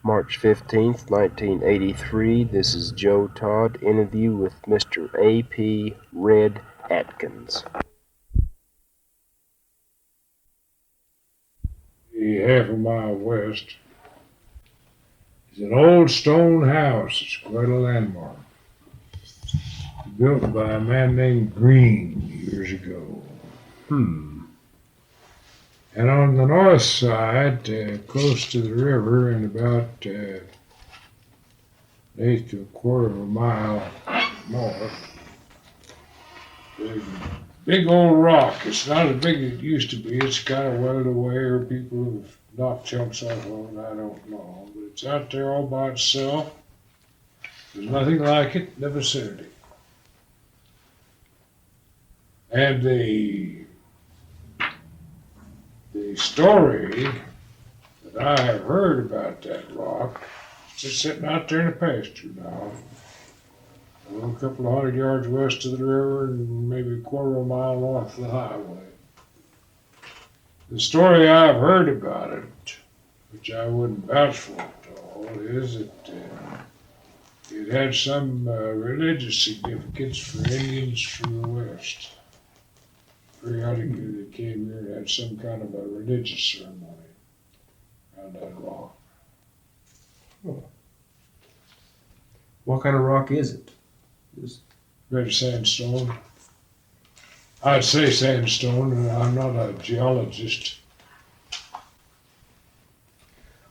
March 15th, 1983. This is Joe Todd. Interview with Mr. A.P. Red Atkins. Half a mile west is an old stone house. It's quite a landmark. Built by a man named Green years ago. And on the north side, close to the river, and about an eighth to a quarter of a mile north, there's a big old rock. It's not as big as it used to be. It's kind of weathered away, or people have knocked chunks off of it. I don't know. But it's out there all by itself. There's nothing like it in the vicinity. And the story that I have heard about that rock, it's just sitting out there in the pasture now. A couple of 100 yards west of the river and maybe a quarter of a mile north of the highway. The story I've heard about it, which I wouldn't vouch for at all, is that it had some religious significance for Indians from the west. Periodically they came here and had some kind of a religious ceremony around that rock. What kind of rock is it? Red sandstone. I'd say sandstone, and I'm not a geologist.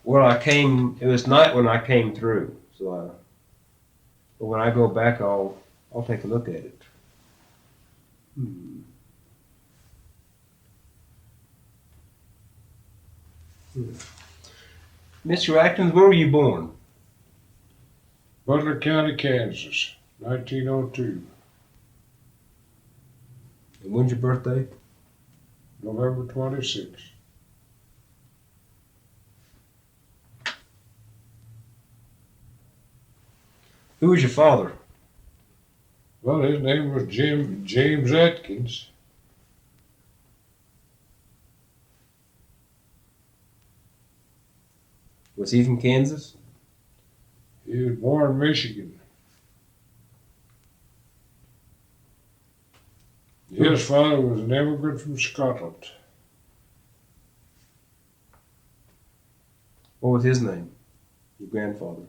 Well, it was night when I came through, so but when I go back, I'll take a look at it. Mr. Atkins, where were you born? Butler County, Kansas, 1902, And when's your birthday? November 26th. Who was your father? Well, his name was James Atkins. Was he from Kansas? He was born in Michigan. His father was an immigrant from Scotland. What was his name? Your grandfather?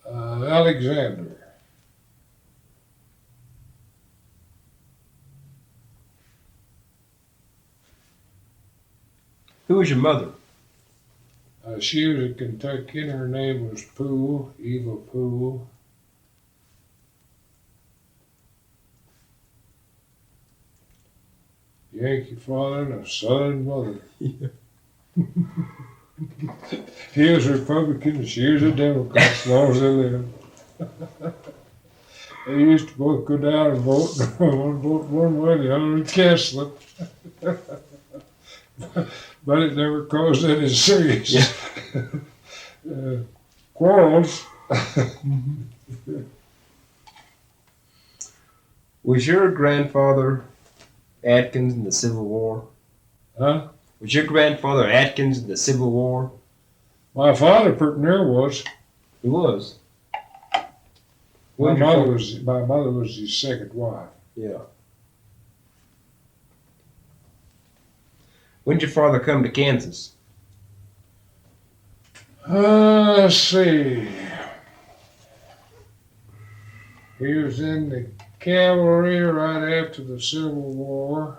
Alexander. Who was your mother? She was a Kentuckian. Her name was Poole, Eva Poole. Yankee father and a Southern mother. He was a Republican and she was a Democrat as long as they lived. They used to both go down and vote. One vote one way, the other would cancel it. But it never caused any serious quarrels. Was your grandfather Atkins in the Civil War? Huh? Was your grandfather Atkins in the Civil War? My father pretty near was. He was. My mother was his second wife. Yeah. When did your father come to Kansas? Let's see. He was in the cavalry right after the Civil War.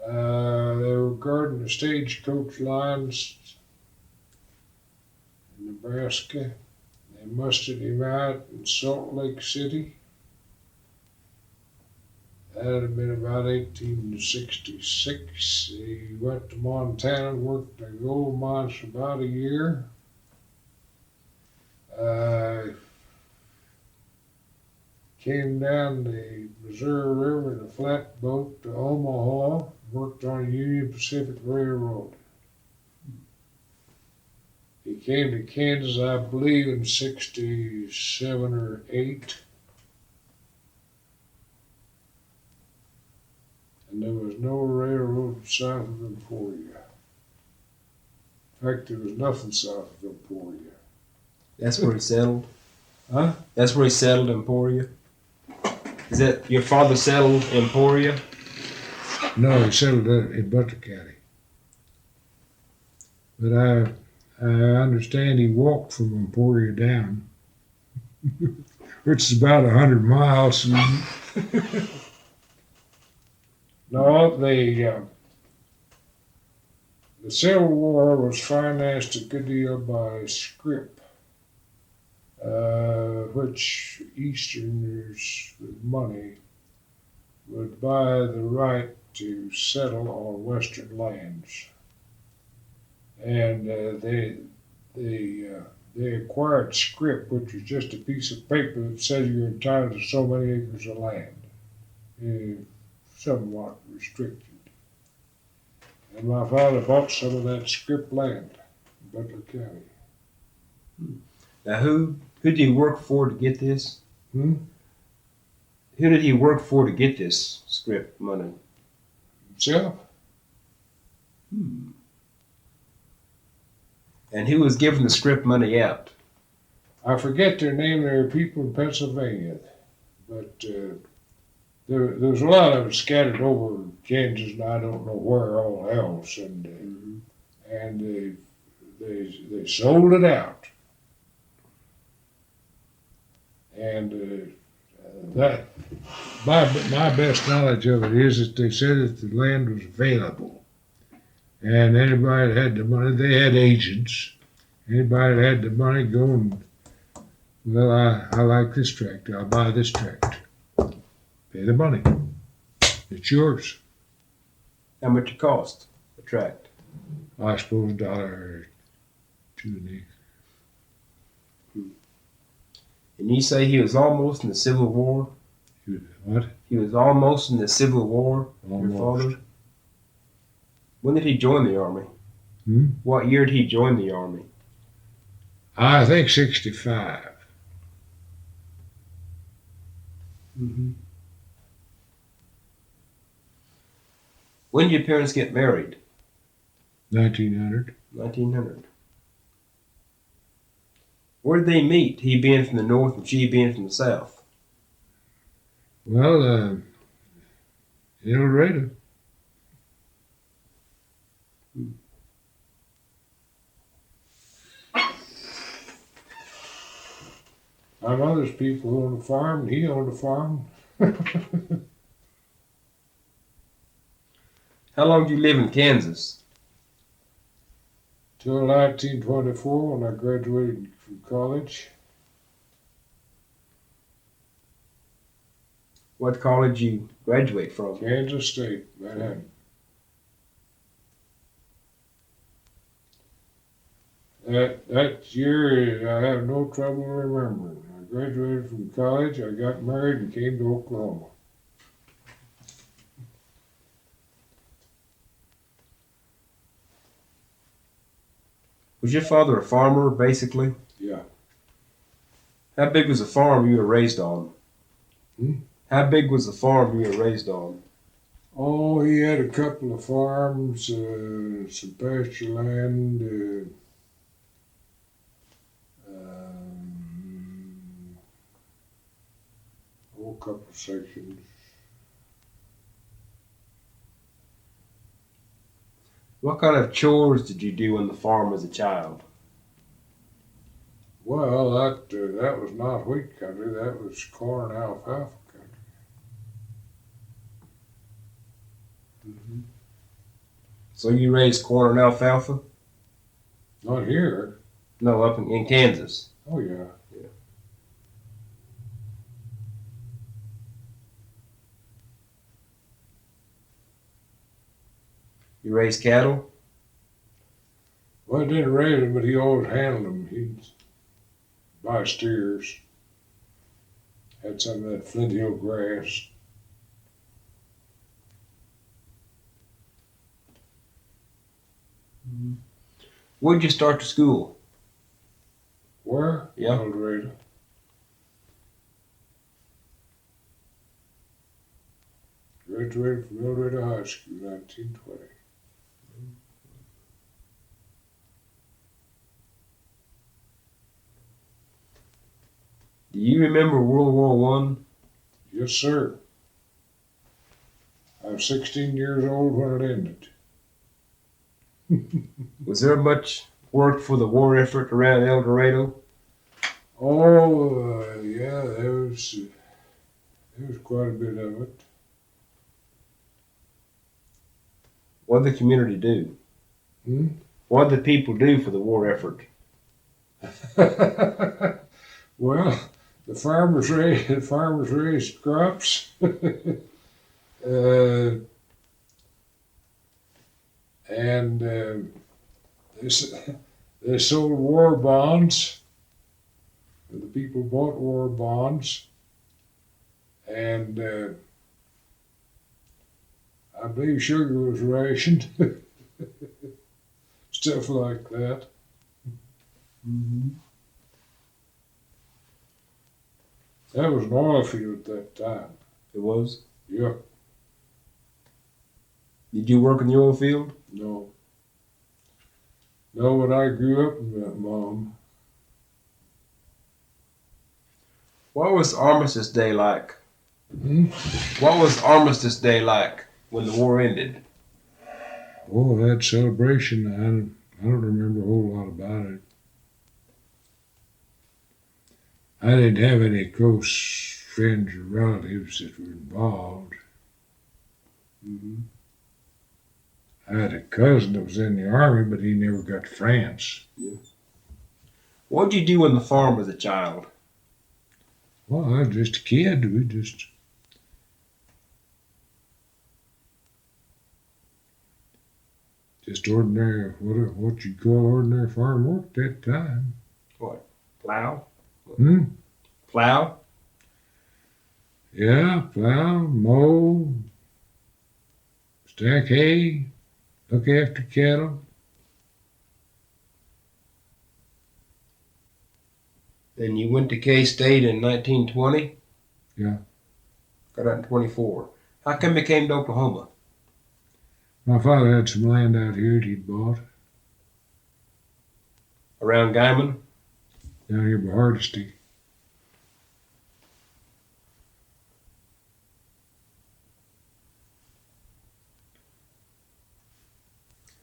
They were guarding the stagecoach lines in Nebraska. They mustered him out in Salt Lake City. That had been about 1866. He went to Montana and worked the gold mines for about a year. Came down the Missouri River in a flatboat to Omaha, worked on the Union Pacific Railroad. He came to Kansas, I believe, in 67 or 8. And there was no railroad south of Emporia. In fact, there was nothing south of Emporia. That's where he settled? Huh? That's where he settled, Emporia? Is that your father settled Emporia? No, he settled in Butler County. But I understand he walked from Emporia down, which is about 100 miles. No, the Civil War was financed a good deal by scrip, which Easterners with money would buy the right to settle on Western lands, and they acquired scrip, which was just a piece of paper that said you're entitled to so many acres of land, somewhat restricted. And my father bought some of that scrip land in Butler County. Now, who did he work for to get this? Hmm? Who did he work for to get this script money? Himself? And who was giving the script money out? I forget their name. There are people in Pennsylvania, but there's a lot of them scattered over Kansas, and I don't know where all else. And they sold it out, and that my best knowledge of it is that they said that the land was available, and anybody that had the money, they had agents. Anybody that had the money go and, well, I like this tract. I'll buy this tract. Pay the money. It's yours. How much it cost, the tract? I suppose $1 or $2 an acre. And you say he was almost in the Civil War? What? He was almost in the Civil War, Almost. your father? When did he join the Army? What year did he join the Army? I think 65. Mm-hmm. When did your parents get married? 1900. 1900. Where did they meet? He being from the north and she being from the south. Well, in El Dorado. My mother's people owned a farm, and he owned a farm. How long did you live in Kansas? Till 1924 when I graduated from college. What college you graduate from? Kansas State, Manhattan. That year I have no trouble remembering. I graduated from college, I got married and came to Oklahoma. Was your father a farmer, basically? Yeah. How big was the farm you were raised on? Hmm? How big was the farm you were raised on? Oh, he had a couple of farms, some pasture land, a couple of sections. What kind of chores did you do on the farm as a child? Well, that was not wheat country. That was corn and alfalfa country. Mm-hmm. So you raised corn and alfalfa? Not here. No, up in Kansas. Oh, yeah. You raised cattle? Well, I didn't raise them, but he always handled them. He'd buy steers. Had some of that Flint Hill grass. Mm-hmm. Where'd you start to school? Where? Yeah. El Dorado. Graduated from El Dorado High School in 1920. Do you remember World War One? Yes, sir. I was 16 years old when it ended. Was there much work for the war effort around El Dorado? Oh, yeah, there was quite a bit of it. What did the community do? Hmm? What did the people do for the war effort? Well, the farmers raised crops, and they, s- they sold war bonds. The people bought war bonds, and I believe sugar was rationed, stuff like that. Mm-hmm. That was an oil field at that time. It was. Yeah, Did you work in the oil field? no. No, when I grew up, Mom. What was Armistice Day like? Hmm? What was Armistice Day like when the war ended? Oh, that celebration, I don't remember a whole lot about it. I didn't have any close friends or relatives that were involved. Mm-hmm. I had a cousin that was in the army, but he never got to France. What did you do on the farm as a child? Well, I was just a kid. We just ordinary, what you'd call ordinary farm work at that time. What? Plow? Hmm? Plow? Yeah, plow, mow, stack hay, look after cattle. Then you went to K-State in 1920? Yeah. Got out in 24. How come you came to Oklahoma? My father had some land out here that he'd bought Around Guyman? down here by Hardesty.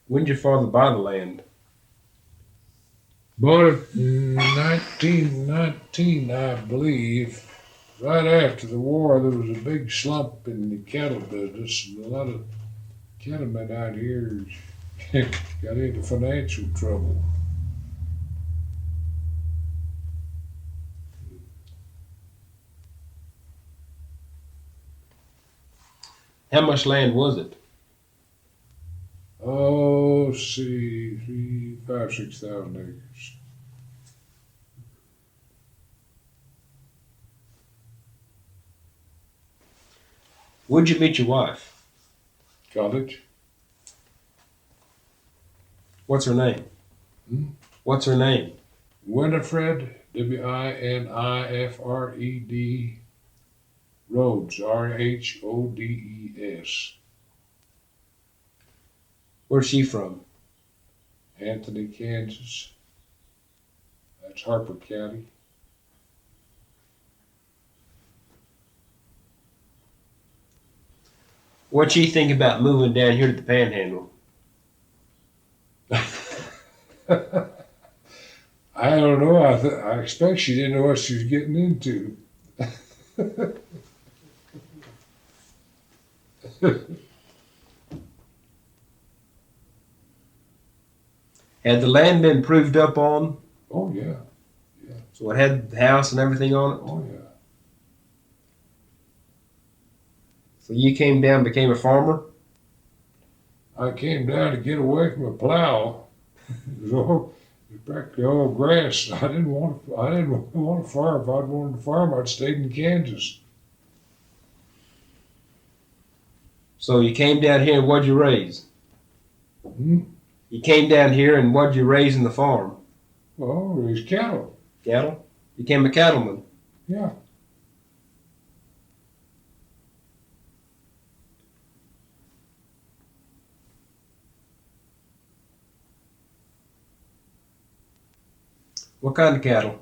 When did your father buy the land? Bought it in 1919, I believe. Right after the war, there was a big slump in the cattle business, and a lot of cattlemen out here got into financial trouble. How much land was it? Oh, see, 6,000 acres. Where'd you meet your wife? College? What's her name? Hmm? What's her name? Winifred, Winifred Rhodes, Rhodes. Where's she from? Anthony, Kansas. That's Harper County. What'd she think about moving down here to the Panhandle? I don't know. I expect she didn't know what she was getting into. Had the land been proved up on? Oh, yeah. So it had the house and everything on it? Oh, yeah. So you came down and became a farmer? I came down to get away from a plow. It was practically all grass. I didn't want to farm. If I'd wanted to farm, I'd stayed in Kansas. So you came down here and what'd you raise? Hmm? You came down here and what'd you raise in the farm? Well, raised cattle. Cattle? Became a cattleman. Yeah. What kind of cattle?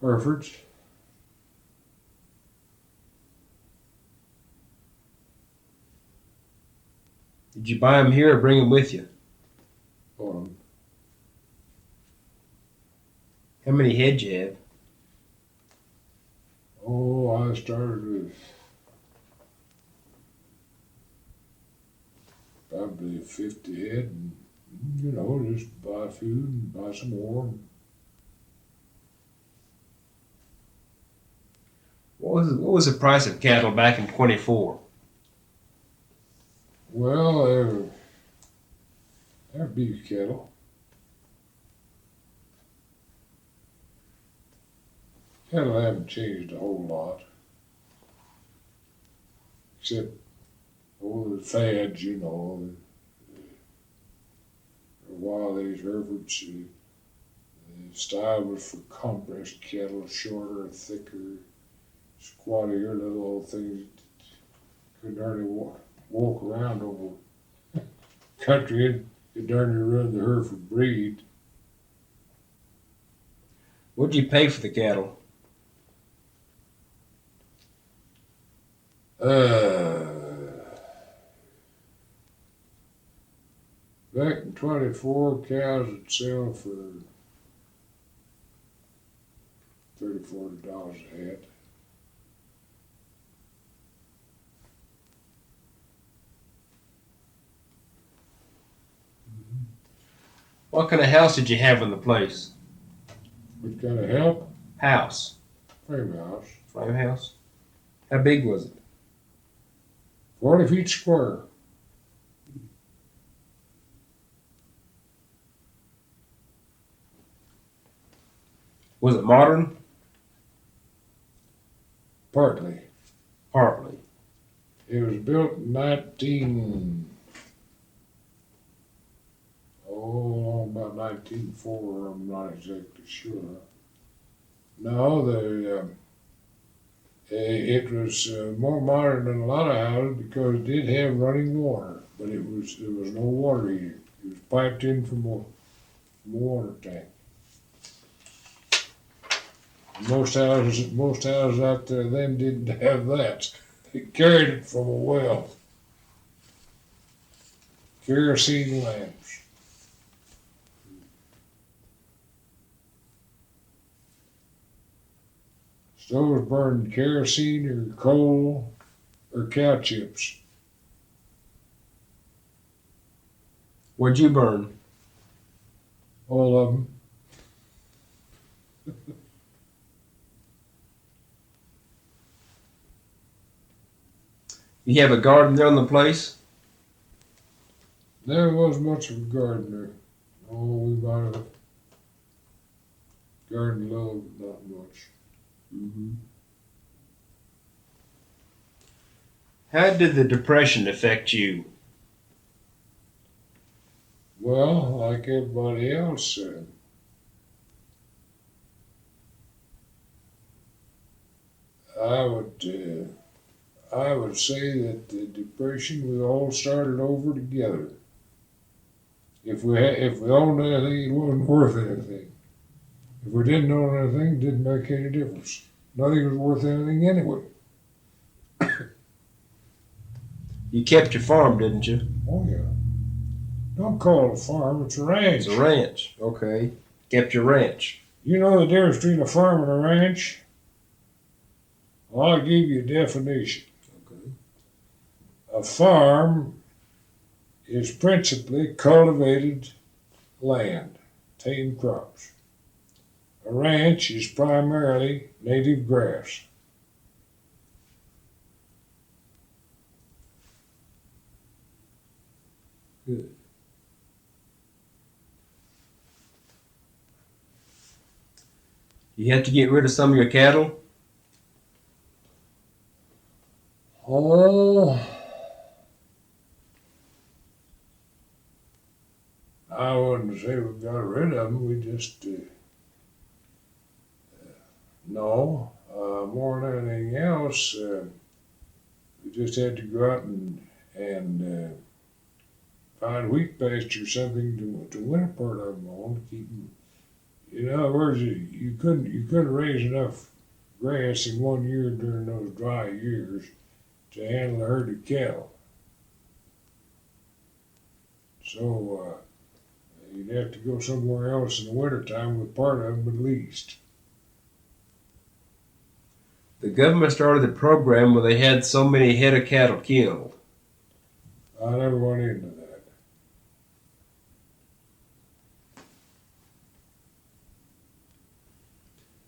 Herefords. Did you buy them here or bring them with you? How many heads you have? Oh, I started with probably 50 head, and just buy a few and buy some more. What was the price of cattle back in 24? Well, they're beef cattle. Cattle haven't changed a whole lot, except the fads, For a while, these Herefords, the style was for compressed cattle, shorter, thicker, squattier, little old things that could hardly walk around over country and could darn near run the Hereford breed. What'd you pay for the cattle? Back in 24, cows would sell for $30, $40 a head. What kind of house did you have in the place? What kind of help? House. Frame house. Frame house? How big was it? 40 feet square. Was it modern? Partly. Partly. It was built in about 1904. I'm not exactly sure. No, it was more modern than a lot of houses because it did have running water, but there was no water heater. It was piped in from a water tank. Most houses out there then didn't have that. They carried it from a well. Kerosene lamps. Stoves burned kerosene or coal or cow chips. What'd you burn? All of them. You have a garden there on the place? Never was much of a gardener. Oh, we might have gardened a little, but not much. Mm-hmm. How did the Depression affect you? Well, like everybody else, I would say that the Depression, we all started over together. If we owned anything, it wasn't worth anything. If we didn't own anything, it didn't make any difference. Nothing was worth anything anyway. You kept your farm, didn't you? Oh yeah. Don't call it a farm, it's a ranch. It's a ranch. Okay. Kept your ranch. You know the difference between a farm and a ranch? Well, I'll give you a definition. Okay. A farm is principally cultivated land, tame crops. A ranch is primarily native grass. Good. You had to get rid of some of your cattle? Oh, I wouldn't say we got rid of them. We just, no, more than anything else, we just had to go out and find wheat pasture, something to winter part of them on, to keep them, In other words, you couldn't raise enough grass in 1 year during those dry years to handle a herd of cattle. So you'd have to go somewhere else in the wintertime with part of them at least. The government started a program where they had so many head of cattle killed. I never went into that.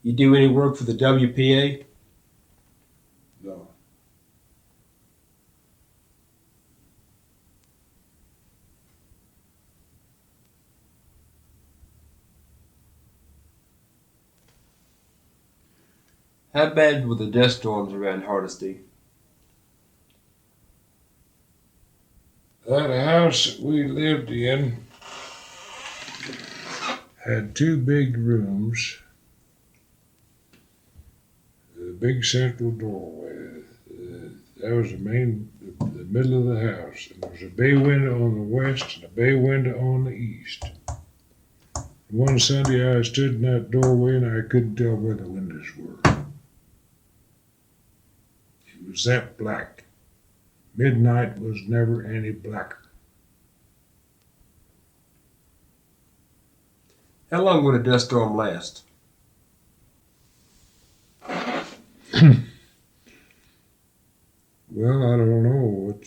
You do any work for the WPA? No. How bad were the dust storms around Hardesty? That house that we lived in had 2 big rooms, a big central doorway. That was the middle of the house. And there was a bay window on the west and a bay window on the east. One Sunday I stood in that doorway and I couldn't tell where the windows were. It was that black. Midnight was never any blacker. How long would a dust storm last? Well, I don't know.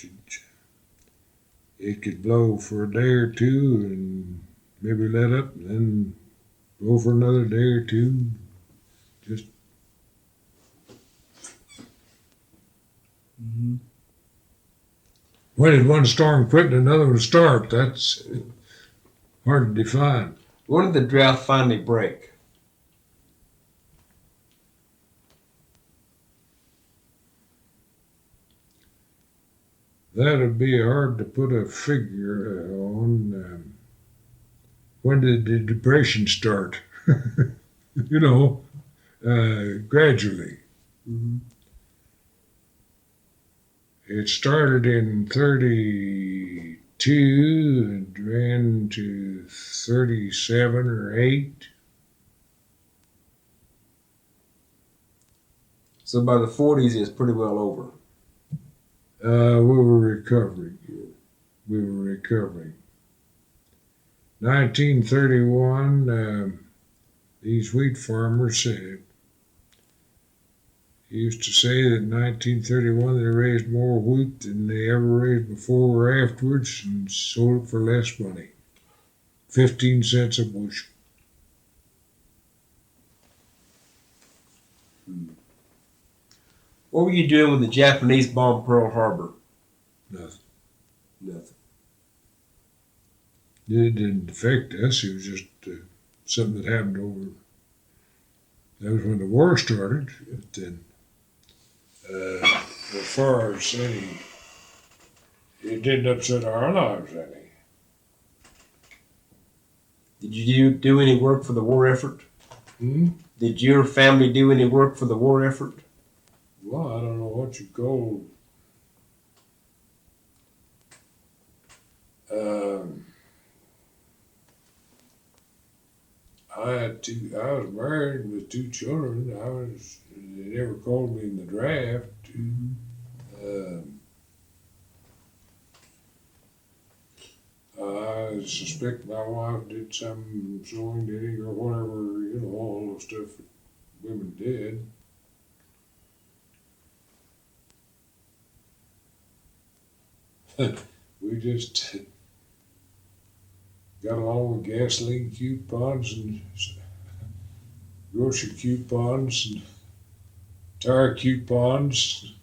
It could blow for a day or two and maybe let up and then blow for another day or two. Just when did one storm quit and another one start? That's hard to define. When did the drought finally break? That'd be hard to put a figure on. When did the Depression start? Gradually. Mm-hmm. It started in 32 and ran to 37 or 8. So by the 40s, it's pretty well over. We were recovering. 1931, these wheat farmers used to say that in 1931 they raised more wheat than they ever raised before or afterwards and sold it for less money. 15 cents a bushel. What were you doing when the Japanese bombed Pearl Harbor? Nothing. It didn't affect us. It was just something that happened over. That was when the war started. But then, as far as any, it didn't upset our lives any. Did you do any work for the war effort? Hmm? Did your family do any work for the war effort? Well, I don't know what you call. I was married with 2 children. They never called me in the draft. I suspect my wife did some sewing, knitting, or whatever, all the stuff that women did. We just got along with gasoline coupons and grocery coupons and tire coupons.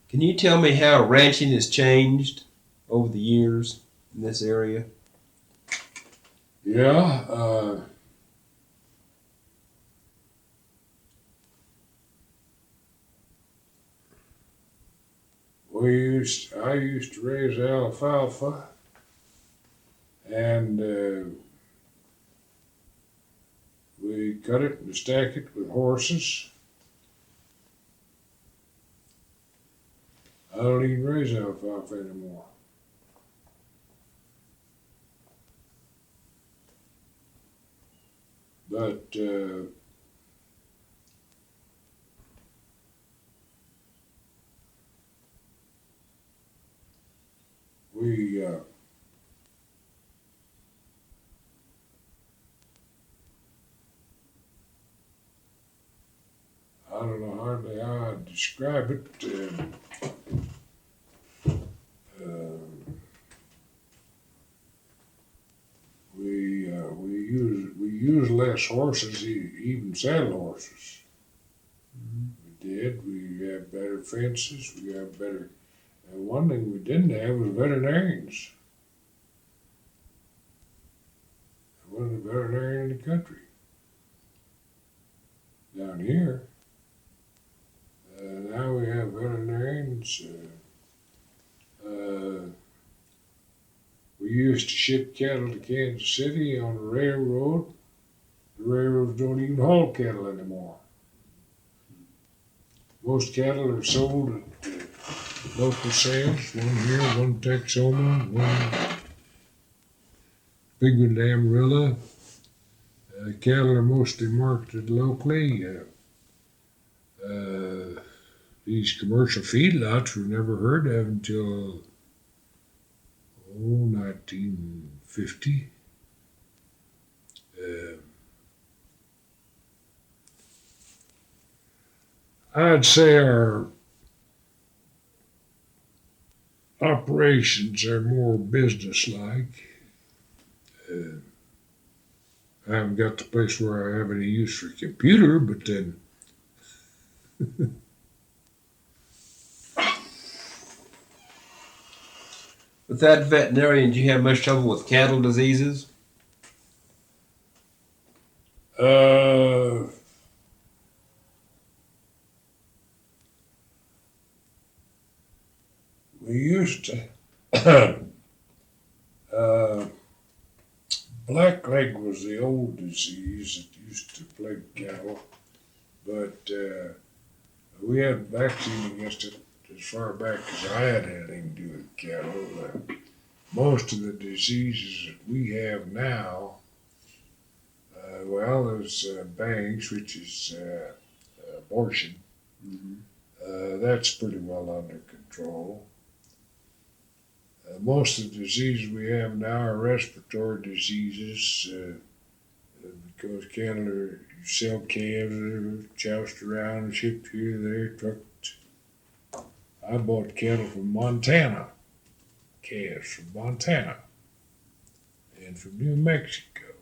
Can you tell me how ranching has changed over the years in this area? Yeah, I used to raise alfalfa, and we cut it and stack it with horses. I don't even raise alfalfa anymore. But we I don't know hardly how I'd describe it. We use less horses, even saddle horses. We did. We have better fences. We have better. And one thing we didn't have was veterinarians. There wasn't a veterinarian in the country. Down here, now we have veterinarians. We used to ship cattle to Kansas City on the railroad. The railroads don't even haul cattle anymore. Most cattle are sold at local sales. One here, one in Texoma, one big one in Amarillo. Cattle are mostly marketed locally. These commercial feedlots were never heard of until 1950. I'd say our operations are more business-like. I haven't got the place where I have any use for a computer, but then With that veterinarian, do you have much trouble with cattle diseases? We used to. Blackleg was the old disease that used to plague cattle, but we had vaccine against it as far back as I had anything to do with cattle. Most of the diseases that we have now, there's bangs, which is abortion. That's pretty well under control. Most of the diseases we have now are respiratory diseases because cattle you sell calves that are choused around and shipped here, there, trucked. I bought cattle from Montana, calves from Montana, and from New Mexico,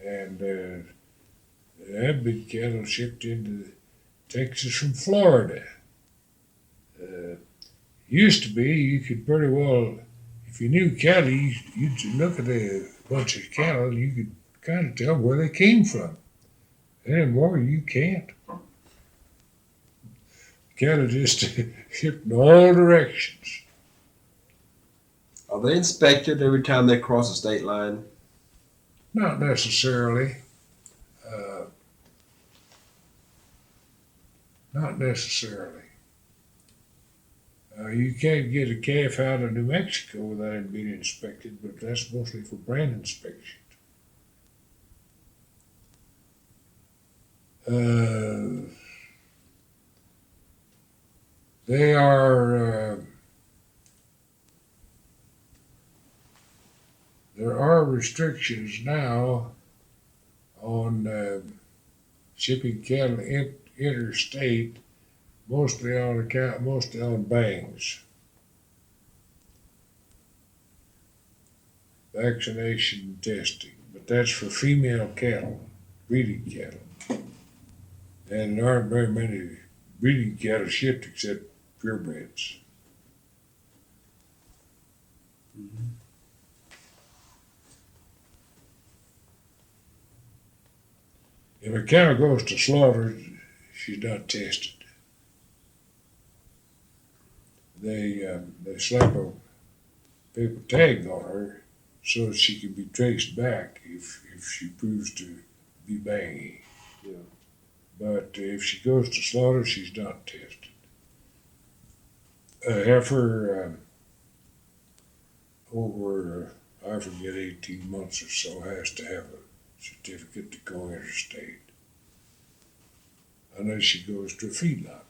and that big cattle shipped into Texas from Florida. Used to be, you could pretty well, if you knew cattle, you'd look at a bunch of cattle and you could kind of tell where they came from. Anymore, you can't. Cattle just shipped in all directions. Are they inspected every time they cross the state line? Not necessarily. Not necessarily. You can't get a calf out of New Mexico without it being inspected, but that's mostly for brand inspection. They are, there are restrictions now on shipping cattle interstate, mostly on bangs. Vaccination testing, but that's for female cattle, breeding cattle. And there aren't very many breeding cattle shipped except purebreds. If a cow goes to slaughter, she's not tested. They slap a paper tag on her so that she can be traced back if she proves to be bangy. Yeah. But if she goes to slaughter, she's not tested. A heifer over, I forget, 18 months or so has to have a certificate to go interstate unless she goes to a feedlot.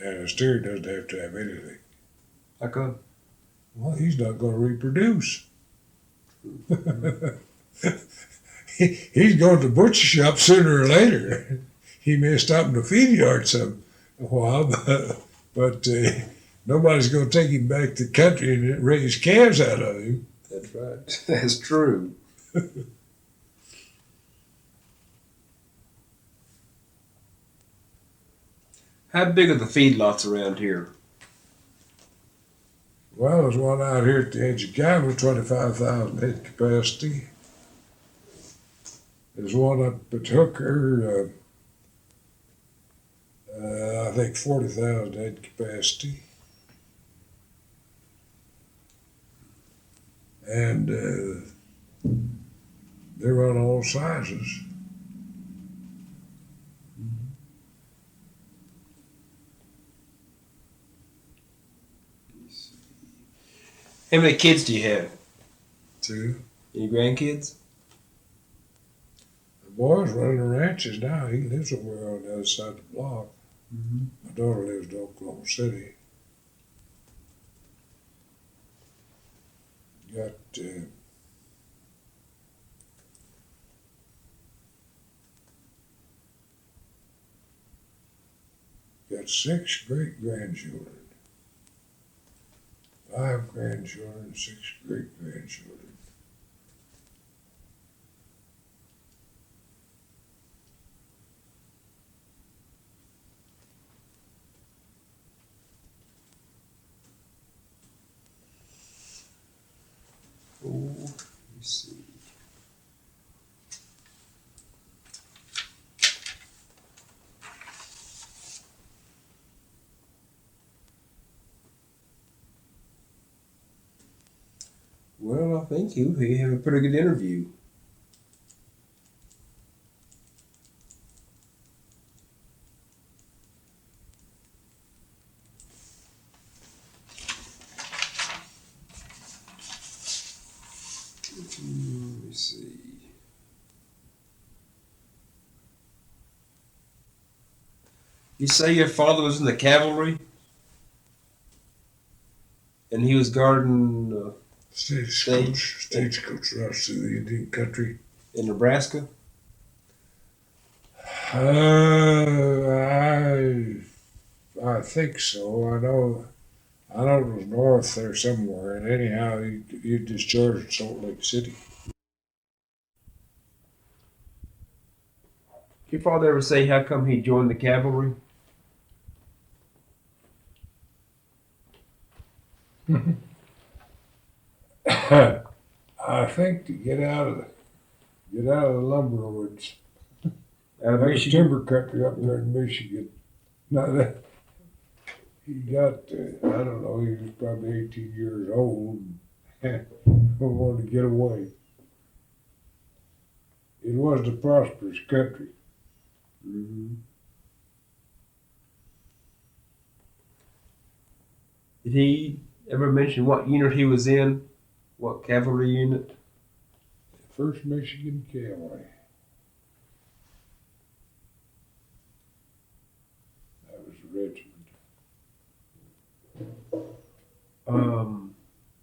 And a steer doesn't have to have anything. How come? Well, he's not going to reproduce. He's going to the butcher shop sooner or later. He may stop in the feed yard some a while, but nobody's going to take him back to the country and raise calves out of him. That's right. That's true. How big are the feedlots around here? Well, there's one out here at the edge of Guyver with 25,000 head capacity. There's one up at Hooker, I think 40,000 head capacity. And they run all sizes. How many kids do you have? 2. Any grandkids? The boy's running the ranches now. He lives over on the other side of the block. Mm-hmm. My daughter lives in Oklahoma City. Got 6 great grandchildren. 5 grandchildren, 6 great grandchildren. Oh, let me see. Well, I think you have a pretty good interview. Let me see. You say your father was in the cavalry? And he was guarding Stagecoach routes through the Indian country. in Nebraska? I think so. I know it was north there somewhere, and anyhow, he discharged at Salt Lake City. Did your father ever say how come he joined the cavalry? I think to get out of the lumber woods. Out of That was Michigan? timber country up there in Michigan. Now that he got, I don't know, he was probably 18 years old and wanted to get away. It wasn't a prosperous country. Mm-hmm. Did he ever mention what unit he was in? What cavalry unit? First Michigan Cavalry. That was a regiment.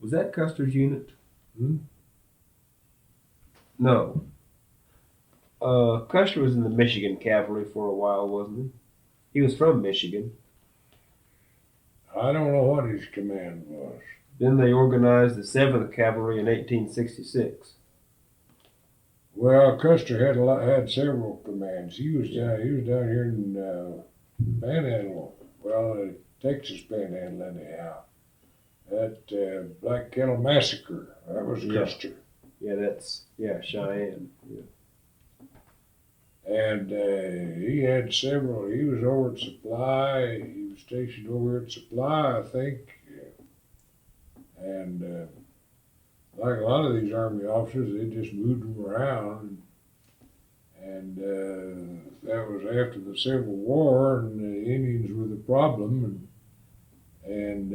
Was that Custer's unit? Hmm? No. Custer was in the Michigan cavalry for a while, wasn't he? He was from Michigan. I don't know what his command was. Then they organized the 7th Cavalry in 1866. Well, Custer had several commands. He was down here in Panhandle, Texas Panhandle anyhow. That Black Kettle Massacre, that was Custer. Yeah, Cheyenne. Yeah. And he had several. He was over at Supply. He was stationed over at Supply, I think. And like a lot of these Army officers, they just moved them around. And that was after the Civil War, and the Indians were the problem. And,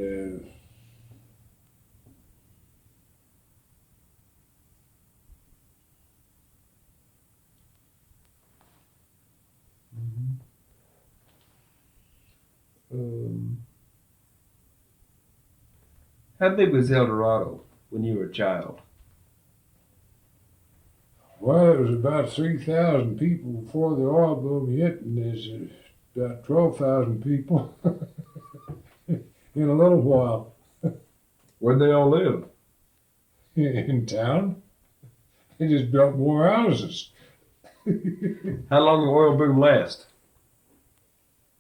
How big was El Dorado when you were a child? Well, it was about 3,000 people before the oil boom hit, and there's about 12,000 people in a little while Where'd they all live? in town. They just built more houses. How long did the oil boom last?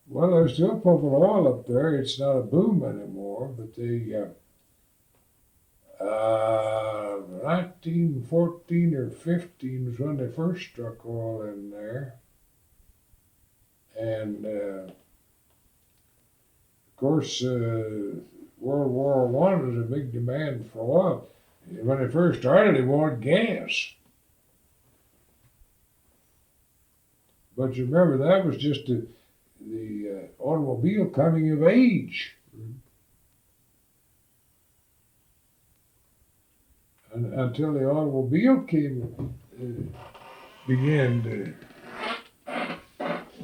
Well, they're still pumping oil up there. It's not a boom anymore, but they, 1914 or 15 was when they first struck oil in there. And, of course, World War I was a big demand for oil. When they first started, they wanted gas. But you remember, that was just the automobile coming of age. Until the automobile began to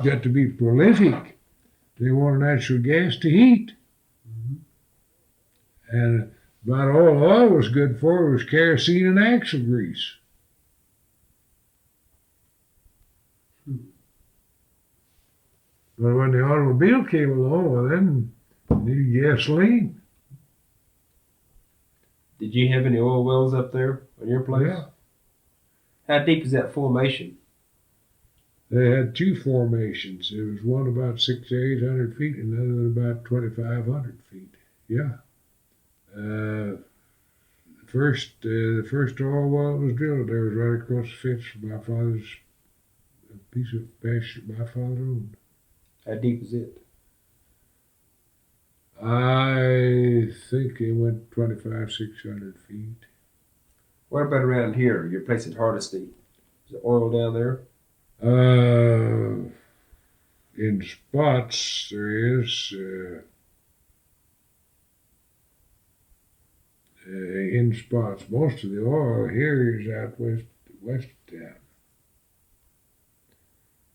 get to be prolific, they wanted natural gas to heat. And about all oil was good for was kerosene and axle grease. But when the automobile came along, well, then you needed gasoline. Did you have any oil wells up there on your place? Yeah. How deep is that formation? They had two formations. There was one about 600 to 800 feet, and another about 2,500 feet. Yeah. The first oil well that was drilled there was right across the fence from my father's piece of pasture my father owned. How deep is it? I think it went 600 feet. What about around here? Your place at Hardesty. Is there oil down there? In spots there is. In spots, most of the oil here is out west of town.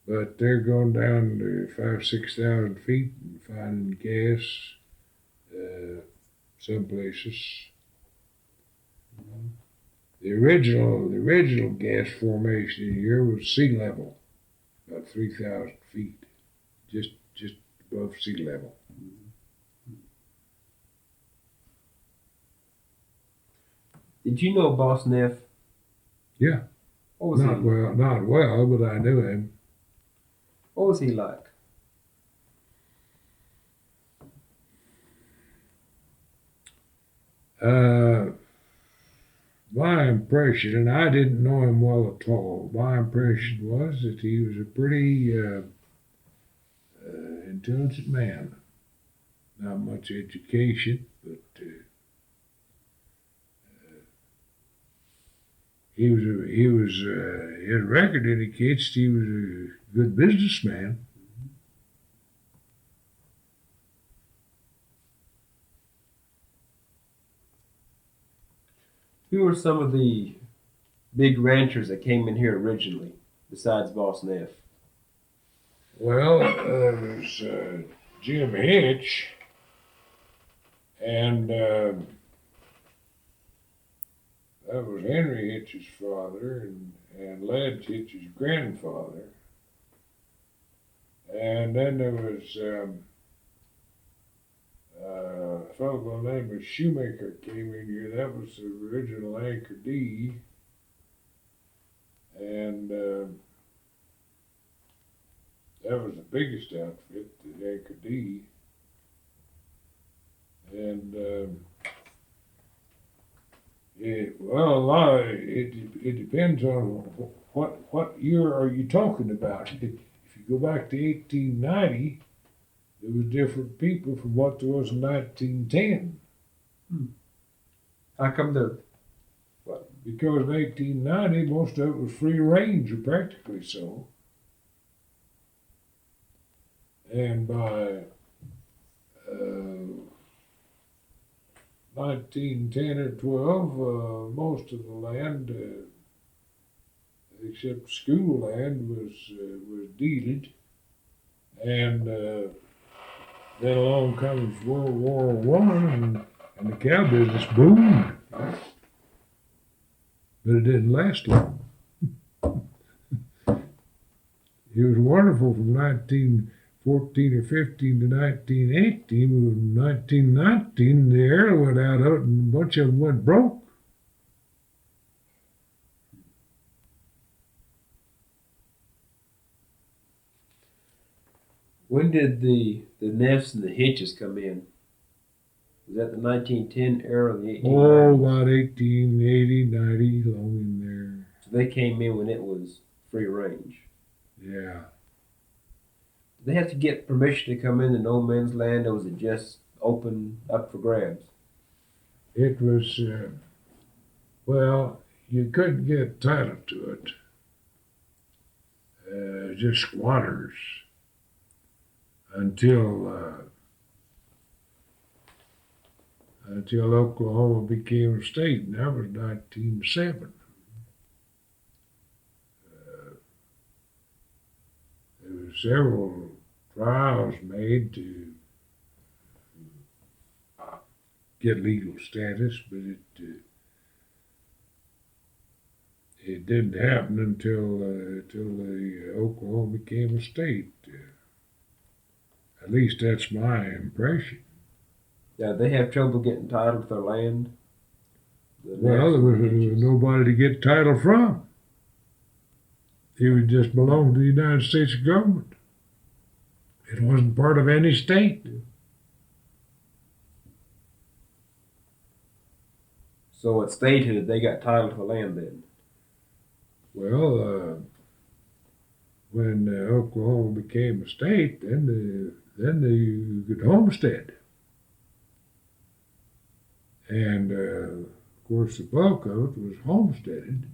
But they're going down to 5,000 to 6,000 feet and finding gas some places. The original gas formation here was sea level, about 3,000 feet, just above sea level. Did you know Boss Neff? Yeah. What was Not he? well, but I knew him. What was he like? My impression, and I didn't know him well at all, my impression was that he was a pretty intelligent man. Not much education, but his record indicates he was a good businessman. Who were some of the big ranchers that came in here originally, besides Boss Neff? Well, there was Jim Hitch, and that was Henry Hitch's father, and Ledge Hitch's grandfather. And then there was a fellow by the name of Shoemaker came in here. That was the original Anchor D. And that was the biggest outfit, the Anchor D. And it depends on what year are you talking about. If you go back to 1890, there was different people from what there was in 1910. How come the Because in 1890, most of it was free range, or practically so. And by 1910 or 12, most of the land, except school land, was deeded. And then along comes World War I, And the cow business boomed. But it didn't last long. It was wonderful from 1914 or 15 to 1918. From 1919, the air went out of it and a bunch of them went broke. When did the neffs and the hitches come in? Was that the 1910 era or the 1890s? Oh, about 1880, 90, long in there. So they came in when it was free range. Yeah. Did they have to get permission to come into no man's land, or was it just open up for grabs? It was, well, you couldn't get title to it. Just squatters until Oklahoma became a state, and that was 1907. There were several trials made to get legal status, but it didn't happen until the Oklahoma became a state. At least that's my impression. Yeah, they have trouble getting title to their land. Well, there was nobody to get title from. It would just belong to the United States government. It wasn't part of any state. So what state had they got title to the land then? Well, when Oklahoma became a state, then you could homestead. And, of course, the bulk of it was homesteaded.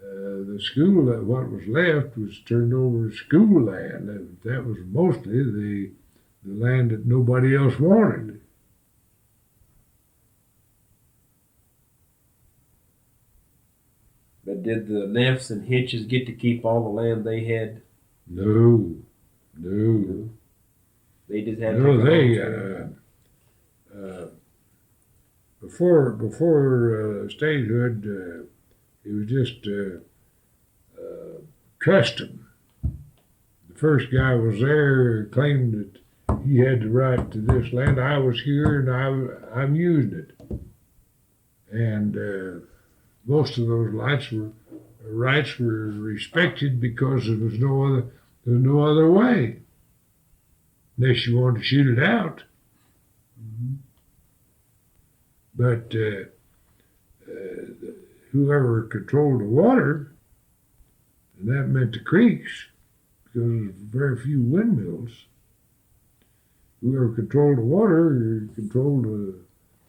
The school, what was left was turned over to school land, and that was mostly the land that nobody else wanted. But did the neffs and hitches get to keep all the land they had? No. They just had No, to before statehood, it was just custom. The first guy was there, claimed that he had the right to this land. I was here and I'm using it. And most of those rights were respected because there was no other way, unless you wanted to shoot it out. Mm-hmm. But whoever controlled the water, and that meant the creeks, because there was very few windmills. Whoever controlled the water controlled the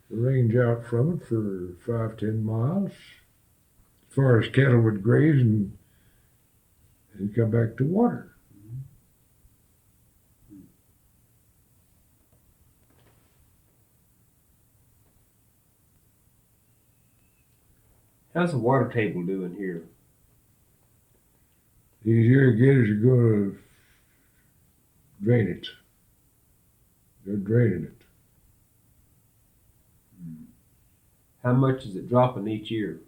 range out from it for 5-10 miles, as far as cattle would graze and come back to water. How's the water table doing here? These irrigators are going to drain it. They're draining it. How much is it dropping each year?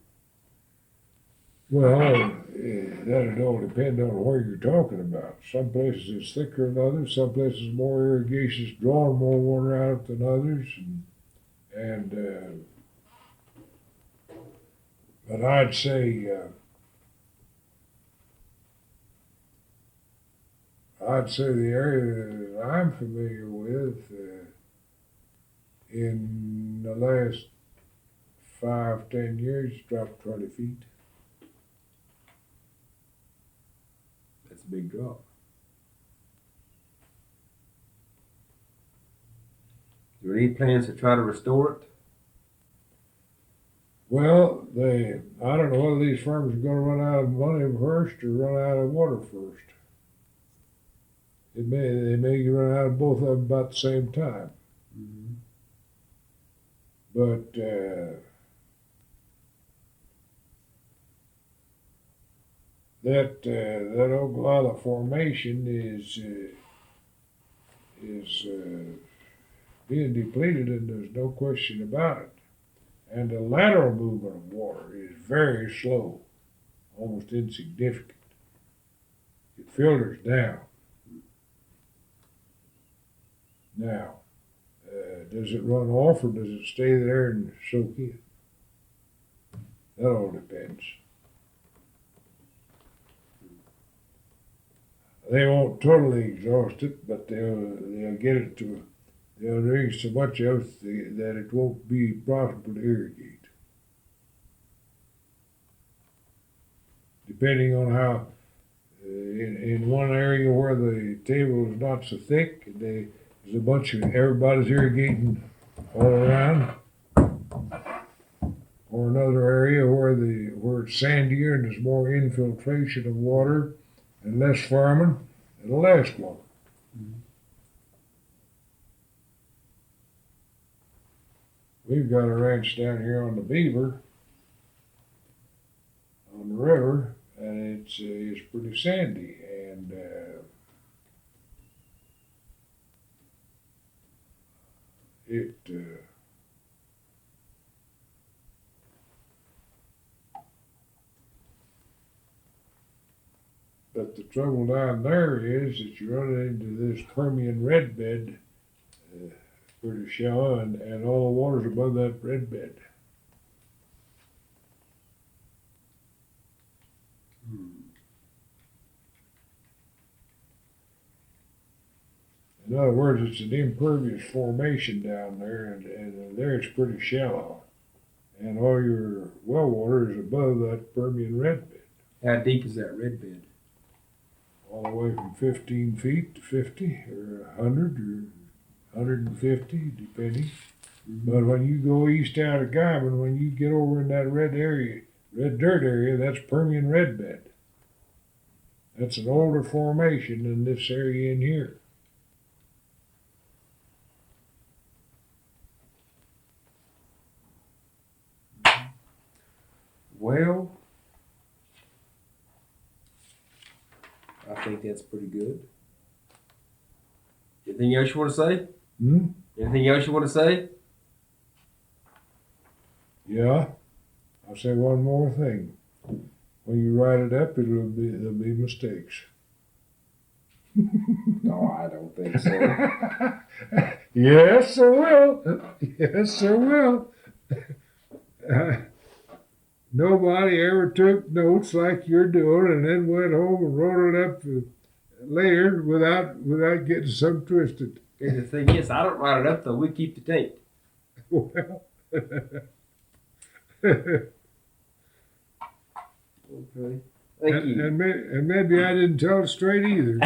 Well, that'd all depend on where you're talking about. Some places it's thicker than others. Some places more irrigation is drawing more water out than others. But I'd say the area that I'm familiar with in the last 5-10 years dropped 20 feet. That's a big drop. Are there any plans to try to restore it? Well, I don't know whether these farmers are going to run out of money first or run out of water first. They may run out of both of them about the same time. Mm-hmm. But that Okla formation is being depleted, and there's no question about it. And the lateral movement of water is very slow, almost insignificant. It filters down. Now, does it run off or does it stay there and soak in? That all depends. They won't totally exhaust it, but they'll get it to, they'll drink so much else that it won't be profitable to irrigate. Depending on how, in one area where the table is not so thick, there's a bunch of, everybody's irrigating all around. Or another area where it's sandier and there's more infiltration of water and less farming, it'll last longer. We've got a ranch down here on the Beaver, on the river, and it's pretty sandy, and but the trouble down there is that you run into this Permian red bed, pretty shallow, and all the water's above that red bed. In other words, it's an impervious formation down there, and there it's pretty shallow. And all your well water is above that Permian red bed. How deep is that red bed? All the way from 15 feet to 50 or 100 or 150, depending. But when you go east out of Guyman, when you get over in that red area, red dirt area, that's Permian red bed. That's an older formation than this area in here. Well, I think that's pretty good. Anything else you want to say? Anything else you want to say? Yeah. I'll say one more thing. When you write it up, there'll be mistakes. No, I don't think so. Yes, there will. Yes, there will. Nobody ever took notes like you're doing and then went home and wrote it up later without getting some twisted. And the thing is, I don't write it up though. We keep the tape. Well, Okay. Thank you. And maybe I didn't tell it straight either.